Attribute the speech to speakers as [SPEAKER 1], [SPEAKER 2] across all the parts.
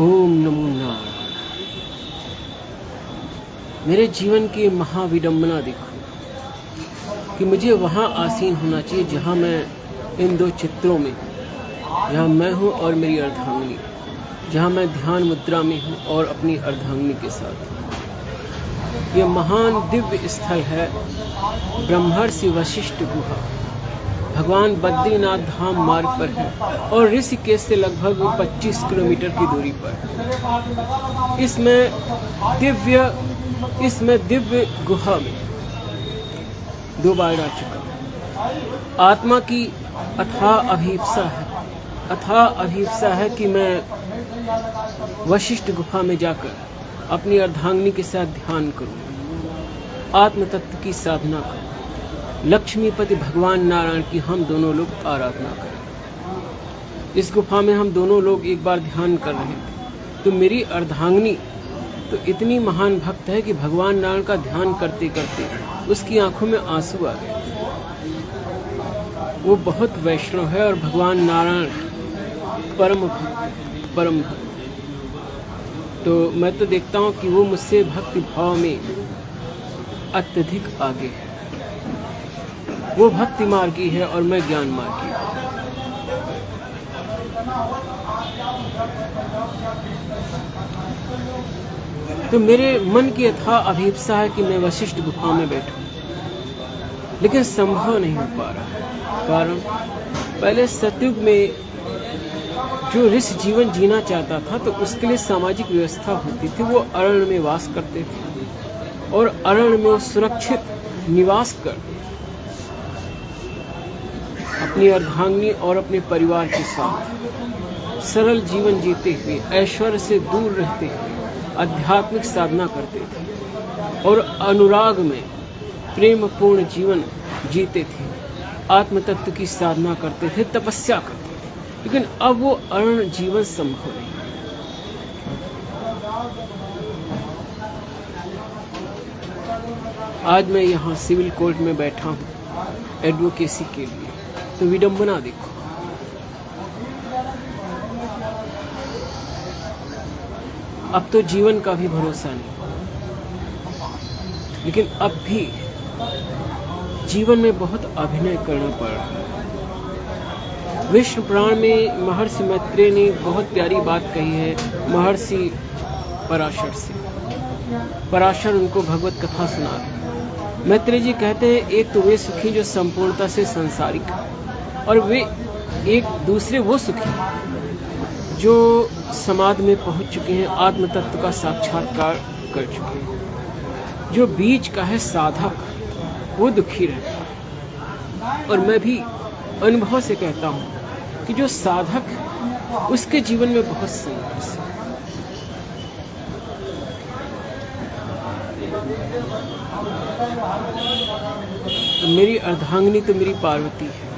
[SPEAKER 1] ओम नमो नारायण। मेरे जीवन की महाविडंबना देखो कि मुझे वहाँ आसीन होना चाहिए जहाँ मैं इन दो चित्रों में, जहाँ मैं हूँ और मेरी अर्धांगिनी, जहाँ मैं ध्यान मुद्रा में हूँ और अपनी अर्धांगिनी के साथ। ये महान दिव्य स्थल है ब्रह्मर्षि वशिष्ठ गुहा। भगवान बद्रीनाथ धाम मार्ग पर है और ऋषिकेश से लगभग 25 किलोमीटर की दूरी पर। इसमें दिव्य गुहा में 2 बार आ चुका। आत्मा की अथाह अभिप्सा है कि मैं वशिष्ठ गुफा में जाकर अपनी अर्धांगिनी के साथ ध्यान करूं, आत्म तत्व की साधना करूं, लक्ष्मीपति भगवान नारायण की हम दोनों लोग आराधना करें। इस गुफा में हम दोनों लोग एक बार ध्यान कर रहे थे तो मेरी अर्धांगिनी तो इतनी महान भक्त है कि भगवान नारायण का ध्यान करते करते उसकी आंखों में आंसू आ गए। वो बहुत वैष्णव है और भगवान नारायण परम भक्त। तो मैं तो देखता हूँ कि वो मुझसे भक्ति भाव में अत्यधिक आगे है। वो भक्ति मार्गी है और मैं ज्ञान मार्गी। तो मेरे मन की अथाह अभिप्सा है कि मैं वशिष्ठ गुफा में बैठूं, लेकिन संभव नहीं हो पा रहा। कारण पहले सतयुग में जो ऋषि जीवन जीना चाहता था तो उसके लिए सामाजिक व्यवस्था होती थी। वो अरण्य में वास करते थे और अरण्य में सुरक्षित निवास कर अपनी अर्धांगिनी और अपने परिवार के साथ सरल जीवन जीते हुए, ऐश्वर्य से दूर रहते हुए आध्यात्मिक साधना करते थे और अनुराग में प्रेम पूर्ण जीवन जीते थे, आत्म तत्व की साधना करते थे, तपस्या करते थे। लेकिन अब वो अरण्य जीवन संभव नहीं। आज मैं यहाँ सिविल कोर्ट में बैठा हूँ एडवोकेसी के लिए। तो विडंबना देखो, अब तो जीवन का भी भरोसा नहीं, लेकिन अब भी जीवन में बहुत अभिनय करना पड़ रहा है। विष्णु पुराण में महर्षि मैत्रेय ने बहुत प्यारी बात कही है महर्षि पराशर से। पराशर उनको भगवत कथा सुना रहे। मैत्रेय जी कहते हैं एक तो वे सुखी जो संपूर्णता से संसारिक है, और वे एक दूसरे वो सुखी जो समाधि में पहुंच चुके हैं, आत्म तत्व का साक्षात्कार कर चुके हैं। जो बीच का है साधक वो दुखी रहता है। और मैं भी अनुभव से कहता हूँ कि जो साधक है उसके जीवन में बहुत संघर्ष है। मेरी अर्धांगिनी तो मेरी पार्वती है।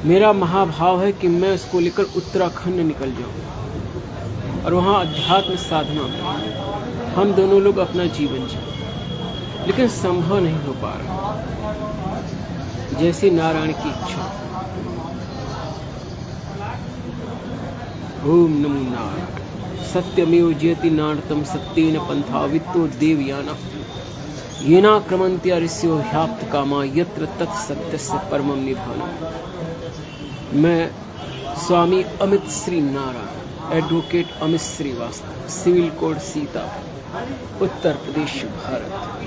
[SPEAKER 1] मेरा महाभाव है कि मैं उसको लेकर उत्तराखंड निकल जाऊं और वहाँ अध्यात्म साधना में हम दोनों लोग अपना जीवन जिए, लेकिन संभव नहीं हो पा रहा जैसी नारायण की इच्छा। ओम नमो नारायण। सत्यमेव जयति नारतम सत्येन पंथा वित्तो देवयाना येना क्रमन्त्या ऋषियो ह्याप्त कामा यत्र तत्सत्यस्य परमं निधानम्। मैं Swami Amit Shri Narayan, advocate Amit Srivastava, civil code Sita, Uttar Pradesh, Bharat.